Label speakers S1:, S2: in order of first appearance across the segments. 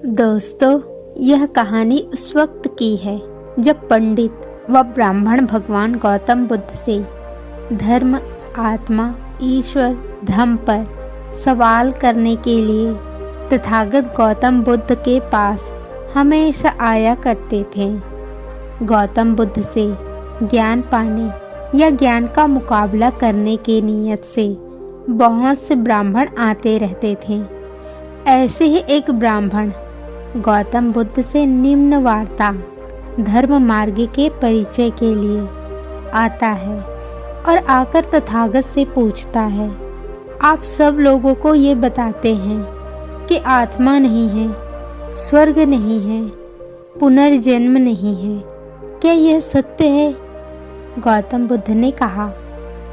S1: दोस्तों, यह कहानी उस वक्त की है जब पंडित व ब्राह्मण भगवान गौतम बुद्ध से धर्म, आत्मा, ईश्वर, धम्म पर सवाल करने के लिए तथागत गौतम बुद्ध के पास हमेशा आया करते थे। गौतम बुद्ध से ज्ञान पाने या ज्ञान का मुकाबला करने की नीयत से बहुत से ब्राह्मण आते रहते थे। ऐसे ही एक ब्राह्मण गौतम बुद्ध से निम्न वार्ता धर्म मार्ग के परिचय के लिए आता है और आकर तथागत से पूछता है, आप सब लोगों को ये बताते हैं कि आत्मा नहीं है, स्वर्ग नहीं है, पुनर्जन्म नहीं है, क्या यह सत्य है? गौतम बुद्ध ने कहा,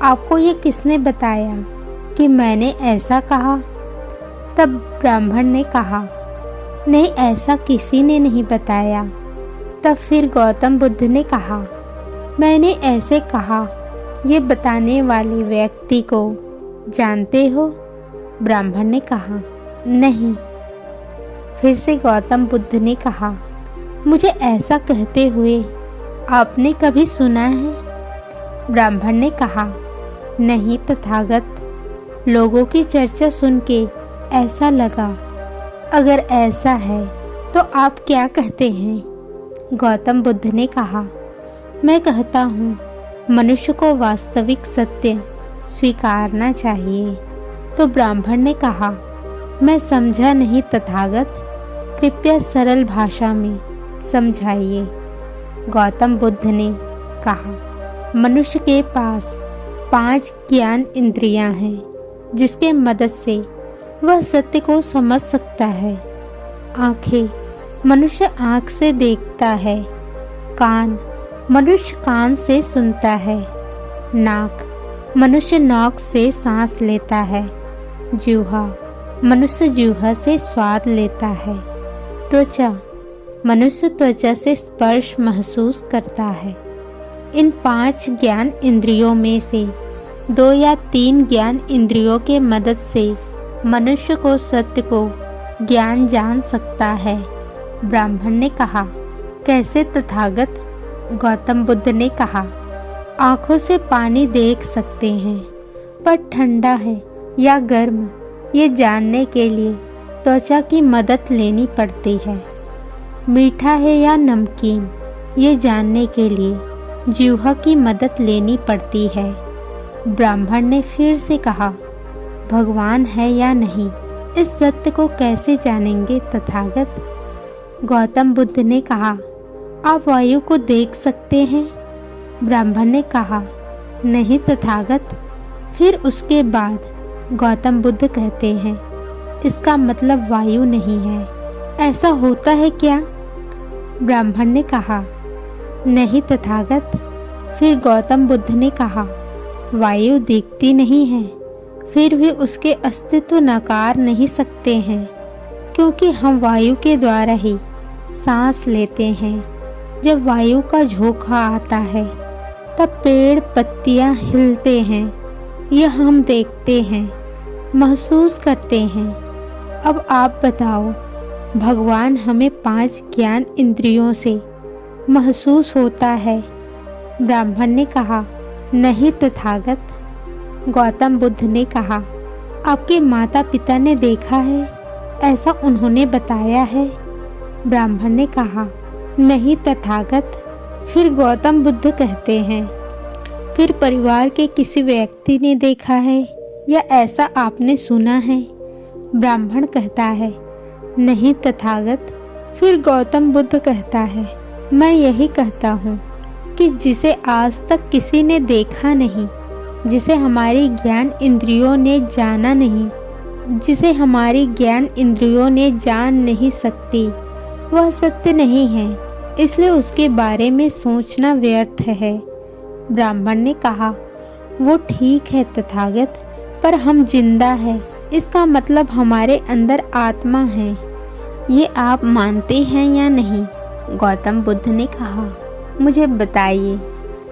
S1: आपको ये किसने बताया कि मैंने ऐसा कहा? तब ब्राह्मण ने कहा, नहीं, ऐसा किसी ने नहीं बताया। तब फिर गौतम बुद्ध ने कहा, मैंने ऐसे कहा, ये बताने वाले व्यक्ति को जानते हो? ब्राह्मण ने कहा, नहीं। फिर से गौतम बुद्ध ने कहा, मुझे ऐसा कहते हुए आपने कभी सुना है? ब्राह्मण ने कहा, नहीं तथागत, लोगों की चर्चा सुन के ऐसा लगा। अगर ऐसा है तो आप क्या कहते हैं? गौतम बुद्ध ने कहा, मैं कहता हूँ मनुष्य को वास्तविक सत्य स्वीकारना चाहिए। तो ब्राह्मण ने कहा, मैं समझा नहीं तथागत, कृपया सरल भाषा में समझाइए। गौतम बुद्ध ने कहा, मनुष्य के पास 5 ज्ञान इंद्रियां हैं जिसके मदद से वह सत्य को समझ सकता है। आँखें, मनुष्य आँख से देखता है। कान, मनुष्य कान से सुनता है। नाक, मनुष्य नाक से सांस लेता है। जिह्वा, मनुष्य जिह्वा से स्वाद लेता है। त्वचा, मनुष्य त्वचा से स्पर्श महसूस करता है। इन 5 ज्ञान इंद्रियों में से 2 या 3 ज्ञान इंद्रियों के मदद से मनुष्य को सत्य को ज्ञान जान सकता है। ब्राह्मण ने कहा, कैसे तथागत? गौतम बुद्ध ने कहा, आँखों से पानी देख सकते हैं, पर ठंडा है या गर्म ये जानने के लिए त्वचा की मदद लेनी पड़ती है। मीठा है या नमकीन ये जानने के लिए जिह्वा की मदद लेनी पड़ती है। ब्राह्मण ने फिर से कहा, भगवान है या नहीं, इस सत्य को कैसे जानेंगे तथागत? गौतम बुद्ध ने कहा, आप वायु को देख सकते हैं? ब्राह्मण ने कहा, नहीं तथागत। फिर उसके बाद गौतम बुद्ध कहते हैं, इसका मतलब वायु नहीं है। ऐसा होता है क्या? ब्राह्मण ने कहा, नहीं तथागत। फिर गौतम बुद्ध ने कहा, वायु दिखती नहीं है, फिर भी उसके अस्तित्व नकार नहीं सकते हैं, क्योंकि हम वायु के द्वारा ही सांस लेते हैं। जब वायु का झोंका आता है तब पेड़ पत्तियां हिलते हैं, यह हम देखते हैं, महसूस करते हैं। अब आप बताओ, भगवान हमें 5 ज्ञान इंद्रियों से महसूस होता है? ब्राह्मण ने कहा, नहीं तथागत। गौतम बुद्ध ने कहा, आपके माता पिता ने देखा है? ऐसा उन्होंने बताया है? ब्राह्मण ने कहा, नहीं तथागत। फिर गौतम बुद्ध कहते हैं, फिर परिवार के किसी व्यक्ति ने देखा है या ऐसा आपने सुना है? ब्राह्मण कहता है, नहीं तथागत। फिर गौतम बुद्ध कहता है, मैं यही कहता हूँ कि जिसे आज तक किसी ने देखा नहीं, जिसे हमारी ज्ञान इंद्रियों ने जाना नहीं, जिसे हमारी ज्ञान इंद्रियों ने जान नहीं सकती, वह सत्य नहीं है, इसलिए उसके बारे में सोचना व्यर्थ है। ब्राह्मण ने कहा, वो ठीक है तथागत, पर हम जिंदा हैं, इसका मतलब हमारे अंदर आत्मा है, ये आप मानते हैं या नहीं? गौतम बुद्ध ने कहा, मुझे बताइए,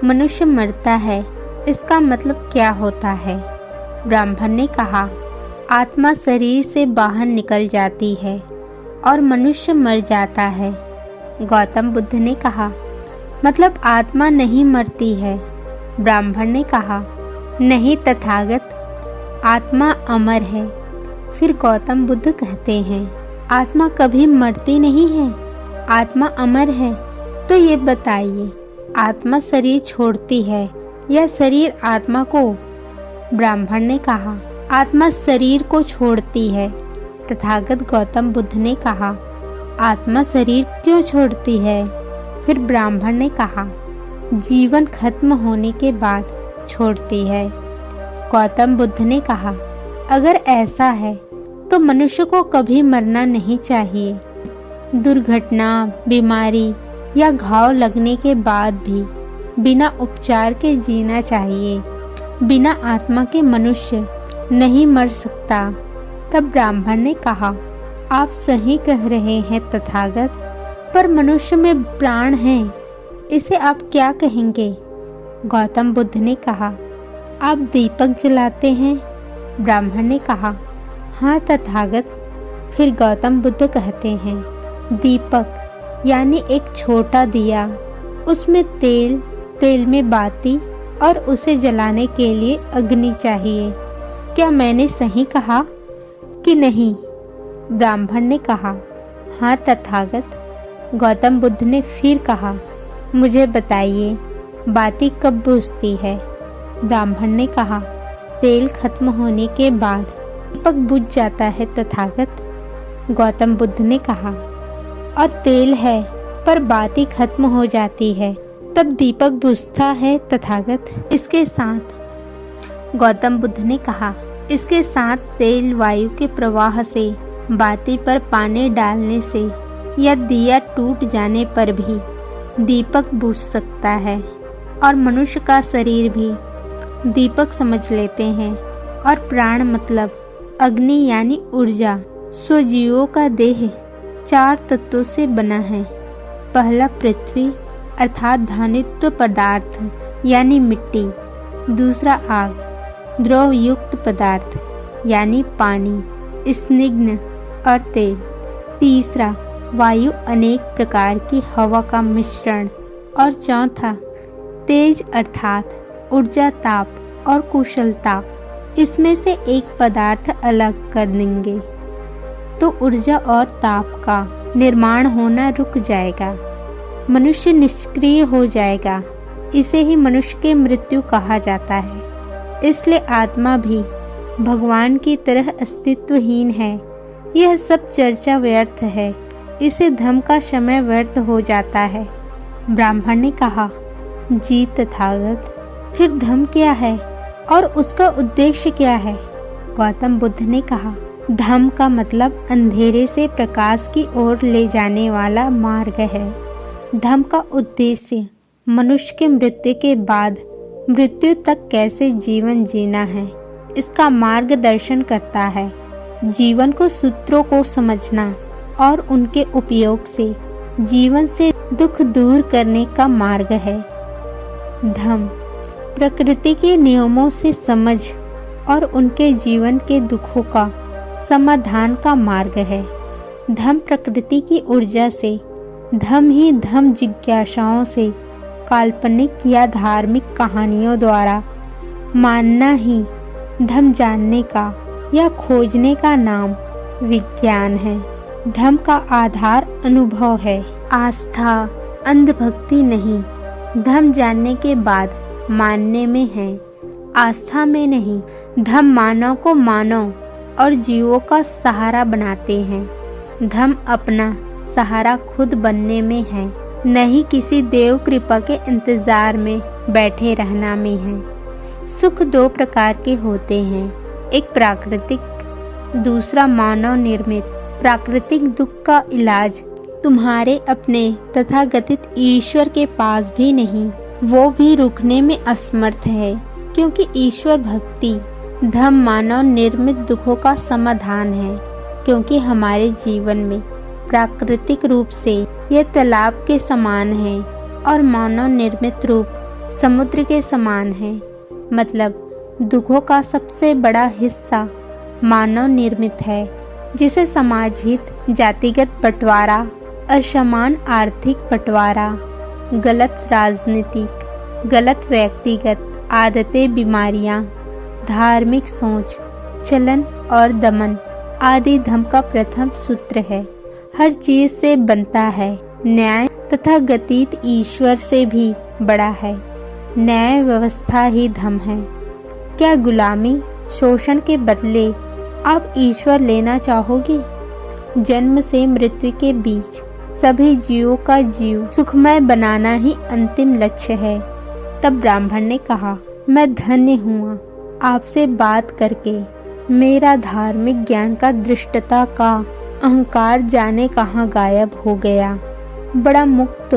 S1: मनुष्य मरता है, इसका मतलब क्या होता है? ब्राह्मण ने कहा, आत्मा शरीर से बाहर निकल जाती है और मनुष्य मर जाता है। गौतम बुद्ध ने कहा, मतलब आत्मा नहीं मरती है। ब्राह्मण ने कहा, नहीं तथागत, आत्मा अमर है। फिर गौतम बुद्ध कहते हैं, आत्मा कभी मरती नहीं है, आत्मा अमर है। तो ये बताइए, आत्मा शरीर छोड़ती है या शरीर आत्मा को? ब्राह्मण ने कहा, आत्मा शरीर को छोड़ती है। तथागत गौतम बुद्ध ने कहा, आत्मा शरीर क्यों छोड़ती है? फिर ब्राह्मण ने कहा, जीवन खत्म होने के बाद छोड़ती है। गौतम बुद्ध ने कहा, अगर ऐसा है तो मनुष्य को कभी मरना नहीं चाहिए। दुर्घटना, बीमारी या घाव लगने के बाद भी बिना उपचार के जीना चाहिए। बिना आत्मा के मनुष्य नहीं मर सकता। तब ब्राह्मण ने कहा, आप सही कह रहे हैं तथागत, पर मनुष्य में प्राण है, इसे आप क्या कहेंगे? गौतम बुद्ध ने कहा, आप दीपक जलाते हैं? ब्राह्मण ने कहा, हाँ तथागत। फिर गौतम बुद्ध कहते हैं, दीपक यानी एक छोटा दिया, उसमें तेल में बाती और उसे जलाने के लिए अग्नि चाहिए। क्या मैंने सही कहा कि नहीं? ब्राह्मण ने कहा, हाँ तथागत। गौतम बुद्ध ने फिर कहा, मुझे बताइए, बाती कब बुझती है? ब्राह्मण ने कहा, तेल खत्म होने के बाद दीपक बुझ जाता है तथागत। गौतम बुद्ध ने कहा, और तेल है पर बाती खत्म हो जाती है, तब दीपक बुझता है तथागत। इसके साथ गौतम बुद्ध ने कहा, इसके साथ तेल वायु के प्रवाह से, बाती पर पानी डालने से या दिया टूट जाने पर भी दीपक बुझ सकता है। और मनुष्य का शरीर भी दीपक समझ लेते हैं। और प्राण मतलब अग्नि यानी ऊर्जा। स्वजीवों का देह 4 तत्वों से बना है। पहला पृथ्वी अर्थात धानित्व पदार्थ यानी मिट्टी। दूसरा आग, द्रव युक्त पदार्थ यानी पानी, स्निग्ध और तेल। तीसरा वायु अनेक प्रकार की हवा का मिश्रण। और चौथा तेज अर्थात ऊर्जा, ताप और कुशलता। इसमें से एक पदार्थ अलग कर देंगे तो ऊर्जा और ताप का निर्माण होना रुक जाएगा, मनुष्य निष्क्रिय हो जाएगा। इसे ही मनुष्य की मृत्यु कहा जाता है। इसलिए आत्मा भी भगवान की तरह अस्तित्वहीन है। यह सब चर्चा व्यर्थ है, इसे धम्म का समय व्यर्थ हो जाता है। ब्राह्मण ने कहा, जी तथागत, फिर धम्म क्या है और उसका उद्देश्य क्या है? गौतम बुद्ध ने कहा, धम्म का मतलब अंधेरे से प्रकाश की ओर ले जाने वाला मार्ग है। धम्म का उद्देश्य मनुष्य के मृत्यु के बाद मृत्यु तक कैसे जीवन जीना है, इसका मार्गदर्शन करता है। जीवन को सूत्रों को समझना और उनके उपयोग से जीवन से दुख दूर करने का मार्ग है। धम्म प्रकृति के नियमों से समझ और उनके जीवन के दुखों का समाधान का मार्ग है। धम्म प्रकृति की ऊर्जा से, धम्म ही धम्म जिज्ञासाओं से, काल्पनिक या धार्मिक कहानियों द्वारा मानना ही धम्म जानने का या खोजने का नाम विज्ञान है। धम्म का आधार अनुभव है, आस्था, अंधभक्ति नहीं। धम्म जानने के बाद मानने में है, आस्था में नहीं। धम्म मानव को मानव और जीवों का सहारा बनाते हैं। धम्म अपना सहारा खुद बनने में है, नहीं किसी देव कृपा के इंतजार में बैठे रहना में है। सुख 2 प्रकार के होते हैं, एक प्राकृतिक, दूसरा मानव निर्मित। प्राकृतिक दुख का इलाज तुम्हारे अपने तथागतित ईश्वर के पास भी नहीं, वो भी रुकने में असमर्थ है, क्योंकि ईश्वर भक्ति धम्म मानव निर्मित दुखों का समाधान है। क्योंकि हमारे जीवन में प्राकृतिक रूप से यह तालाब के समान है और मानव निर्मित रूप समुद्र के समान है। मतलब दुखों का सबसे बड़ा हिस्सा मानव निर्मित है, जिसे समाज हित, जातिगत बंटवारा, असमान आर्थिक बंटवारा, गलत राजनीतिक, गलत व्यक्तिगत आदतें, बीमारियां, धार्मिक सोच, चलन और दमन आदि धर्म का प्रथम सूत्र है। हर चीज से बनता है न्याय तथा गतित ईश्वर से भी बड़ा है। न्याय व्यवस्था ही धर्म है। क्या गुलामी, शोषण के बदले आप ईश्वर लेना चाहोगे? जन्म से मृत्यु के बीच सभी जीवों का जीव सुखमय बनाना ही अंतिम लक्ष्य है। तब ब्राह्मण ने कहा, मैं धन्य हुआ आपसे बात करके। मेरा धार्मिक ज्ञान का दृष्टता का अहंकार जाने कहाँ गायब हो गया। बड़ा मुक्त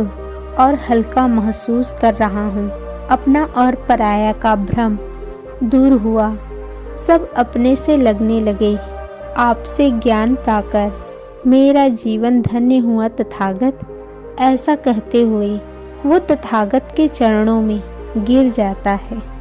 S1: और हल्का महसूस कर रहा हूँ। अपना और पराया का भ्रम दूर हुआ। सब अपने से लगने लगे। आपसे ज्ञान पाकर मेरा जीवन धन्य हुआ तथागत। ऐसा कहते हुए वो तथागत के चरणों में गिर जाता है।